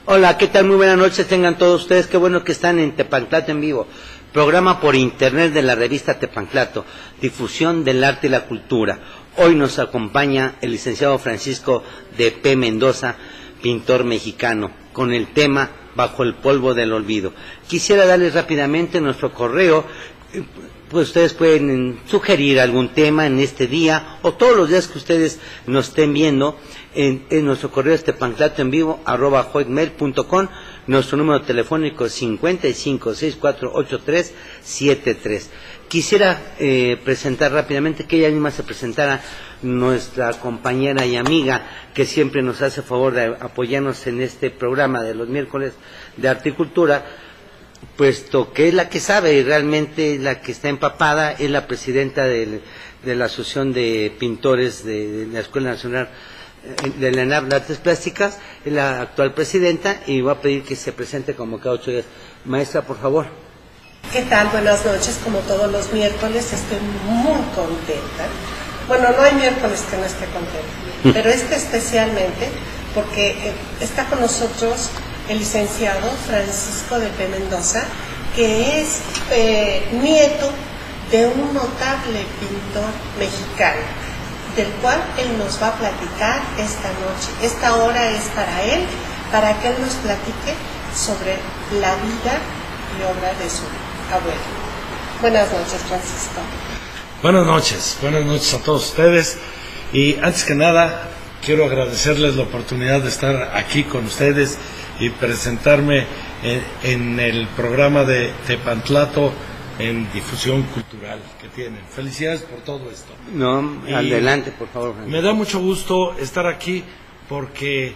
Hola, ¿qué tal? Muy buenas noches, tengan todos ustedes. Qué bueno que están en Tepanclato en vivo, programa por internet de la revista Tepanclato, difusión del arte y la cultura. Hoy nos acompaña el licenciado Francisco de P. Mendoza, pintor mexicano, con el tema Bajo el polvo del olvido. Quisiera darles rápidamente nuestro correo. Pues ustedes pueden sugerir algún tema en este día o todos los días que ustedes nos estén viendo. En nuestro correo es tepanclatoenvivo@hotmail.com. Nuestro número telefónico es 55648373. Quisiera presentar rápidamente, que ella misma se presentara, nuestra compañera y amiga que siempre nos hace favor de apoyarnos en este programa de los miércoles de Arte y Cultura, puesto que es la que sabe y realmente la que está empapada, es la presidenta de la Asociación de Pintores de la Escuela Nacional de la ENAP de Artes Plásticas, es la actual presidenta, y voy a pedir que se presente como cada 8 días. Maestra, por favor. ¿Qué tal? Buenas noches. Como todos los miércoles, estoy muy contenta. Bueno, no hay miércoles que no esté contenta, pero especialmente porque está con nosotros el licenciado Francisco de P. Mendoza, que es nieto de un notable pintor mexicano, del cual él nos va a platicar esta noche. Esta hora es para él, para que él nos platique sobre la vida y obra de su abuelo. Buenas noches, Francisco. Buenas noches a todos ustedes, y antes que nada quiero agradecerles la oportunidad de estar aquí con ustedes y presentarme en el programa de Tepanclato en difusión cultural que tienen. Felicidades por todo esto. No, adelante, por favor. Me da mucho gusto estar aquí porque,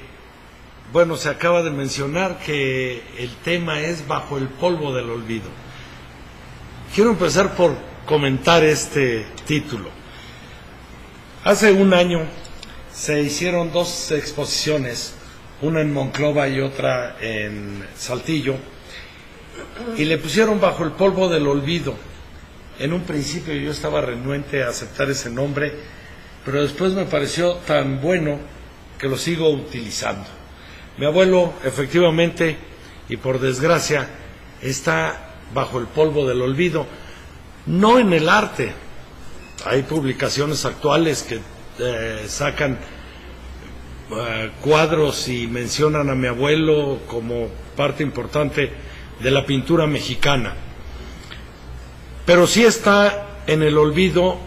bueno, se acaba de mencionar que el tema es Bajo el polvo del olvido. Quiero empezar por comentar este título. Hace un año se hicieron 2 exposiciones, una en Monclova y otra en Saltillo, y le pusieron Bajo el polvo del olvido. En un principio yo estaba renuente a aceptar ese nombre, pero después me pareció tan bueno que lo sigo utilizando. Mi abuelo, efectivamente, y por desgracia, está bajo el polvo del olvido, no en el arte. Hay publicaciones actuales que sacan cuadros y mencionan a mi abuelo como parte importante de la pintura mexicana, pero sí está en el olvido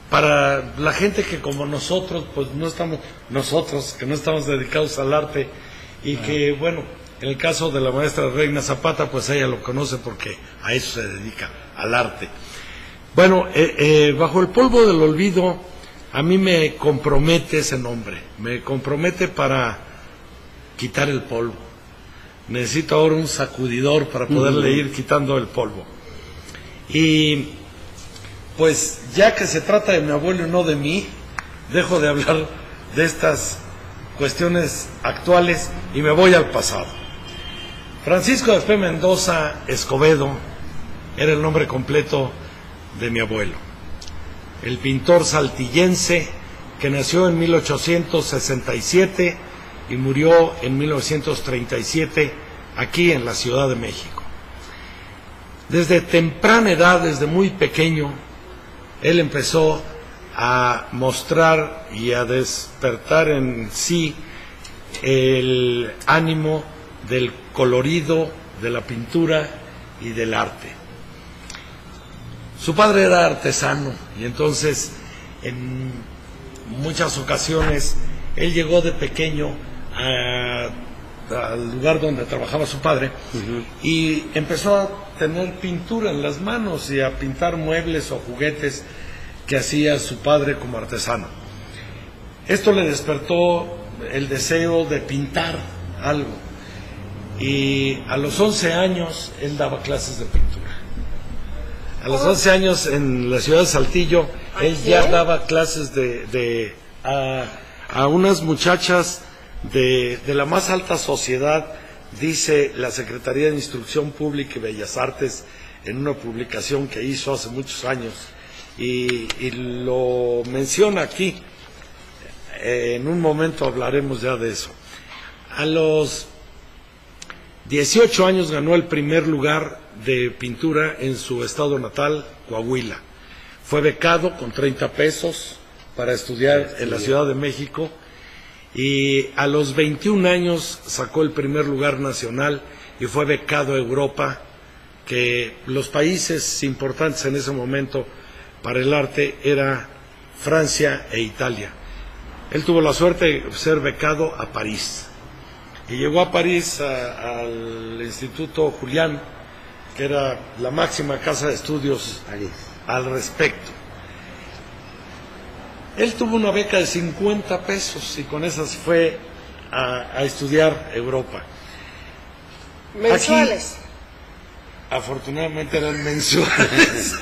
para la gente que, como nosotros, pues no estamos, nosotros que no estamos dedicados al arte, y que, bueno, en el caso de la maestra Reina Zapata, pues ella lo conoce porque a eso se dedica, al arte. Bueno, Bajo el polvo del olvido, a mí me compromete ese nombre, me compromete para quitar el polvo. Necesito ahora un sacudidor para poderle ir quitando el polvo. Y pues ya que se trata de mi abuelo y no de mí, dejo de hablar de estas cuestiones actuales y me voy al pasado. Francisco de P. Mendoza Escobedo era el nombre completo de mi abuelo, el pintor saltillense que nació en 1867 y murió en 1937 aquí en la Ciudad de México. Desde temprana edad, desde muy pequeño, él empezó a mostrar y a despertar en sí el ánimo del colorido, de la pintura y del arte. Su padre era artesano y entonces en muchas ocasiones él llegó de pequeño al lugar donde trabajaba su padre y empezó a tener pintura en las manos y a pintar muebles o juguetes que hacía su padre como artesano. Esto le despertó el deseo de pintar algo, y a los 11 años él daba clases de pintura. A los 11 años en la ciudad de Saltillo él ya daba clases a unas muchachas de la más alta sociedad, dice la Secretaría de Instrucción Pública y Bellas Artes en una publicación que hizo hace muchos años, y lo menciona aquí. En un momento hablaremos ya de eso. A los 18 años ganó el primer lugar de pintura en su estado natal, Coahuila. Fue becado con 30 pesos para estudiar en la Ciudad de México y a los 21 años sacó el primer lugar nacional y fue becado a Europa, que los países importantes en ese momento para el arte era Francia e Italia. Él tuvo la suerte de ser becado a París y llegó a París al Instituto Julián, que era la máxima casa de estudios al respecto. Él tuvo una beca de 50 pesos y con esas fue a estudiar Europa. ¿Mensuales? Aquí, afortunadamente eran mensuales.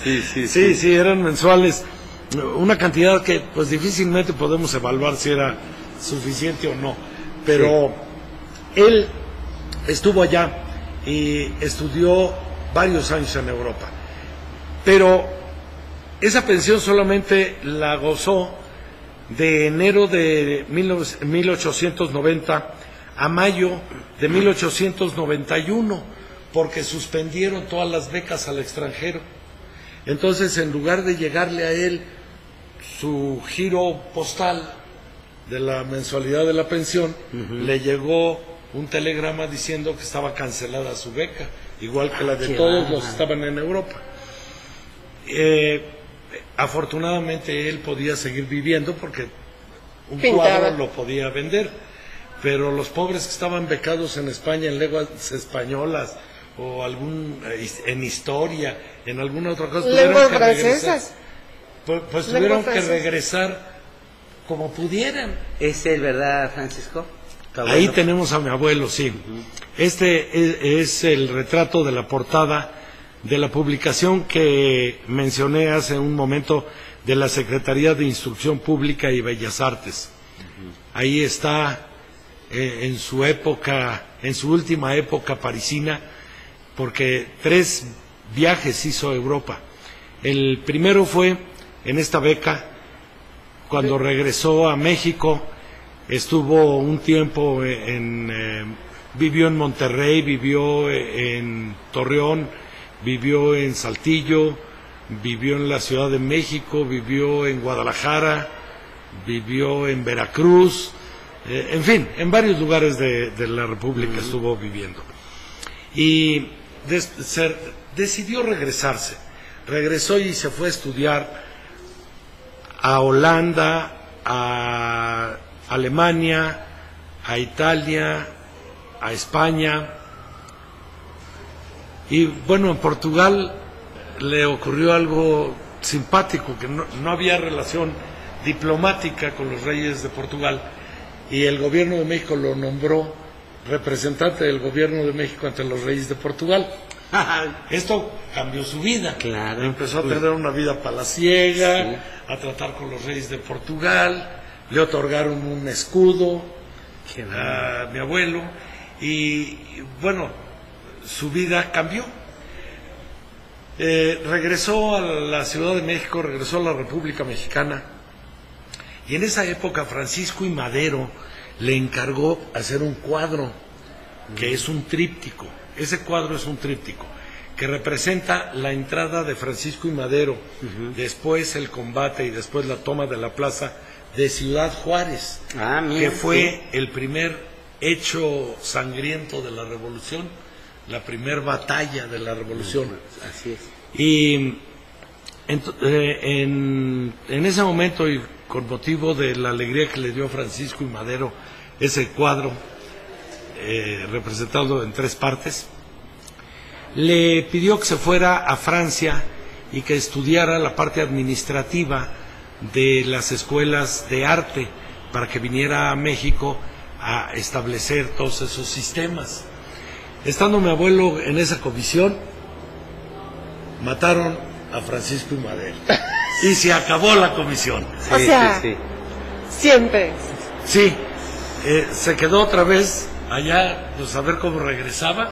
Sí, eran mensuales. Una cantidad que pues difícilmente podemos evaluar si era suficiente o no. Pero él estuvo allá y estudió varios años en Europa. Pero esa pensión solamente la gozó de enero de 1890 a mayo de 1891, porque suspendieron todas las becas al extranjero. Entonces, en lugar de llegarle a él su giro postal de la mensualidad de la pensión, le llegó un telegrama diciendo que estaba cancelada su beca, igual que la de todos los que estaban en Europa. Afortunadamente él podía seguir viviendo porque un cuadro lo podía vender, pero los pobres que estaban becados en España en lenguas españolas o en historia, en alguna otra cosa, lenguas francesas, pues tuvieron que regresar como pudieran. ¿Es él, verdad, Francisco? Ahí tenemos a mi abuelo, sí. Este es el retrato de la portada de la publicación que mencioné hace un momento de la Secretaría de Instrucción Pública y Bellas Artes. Ahí está en su época, en su última época parisina, porque 3 viajes hizo a Europa. El primero fue en esta beca, cuando regresó a México, estuvo un tiempo vivió en Monterrey, vivió en Torreón, vivió en Saltillo, vivió en la Ciudad de México, vivió en Guadalajara, vivió en Veracruz, en fin, en varios lugares de la República estuvo viviendo. Y decidió regresarse. Regresó y se fue a estudiar a Holanda, a Alemania, a Italia, a España. Y bueno, en Portugal le ocurrió algo simpático, que no había relación diplomática con los reyes de Portugal, y el gobierno de México lo nombró representante del gobierno de México ante los reyes de Portugal. Esto cambió su vida. Claro. Empezó a tener una vida palaciega, a tratar con los reyes de Portugal, le otorgaron un escudo a mi abuelo, y bueno, su vida cambió. Regresó a la Ciudad de México, regresó a la República Mexicana, y en esa época Francisco I. Madero le encargó hacer un cuadro que es un tríptico. Ese cuadro es un tríptico que representa la entrada de Francisco I. Madero, después el combate y después la toma de la plaza de Ciudad Juárez, que fue el primer hecho sangriento de la revolución, la primer batalla de la revolución. Así es. Y en ese momento, y con motivo de la alegría que le dio Francisco I. Madero ese cuadro, representado en 3 partes, le pidió que se fuera a Francia y que estudiara la parte administrativa de las escuelas de arte para que viniera a México a establecer todos esos sistemas. Estando mi abuelo en esa comisión, mataron a Francisco I. Madero y se acabó la comisión. O sea, siempre. Sí, se quedó otra vez allá, pues a ver cómo regresaba.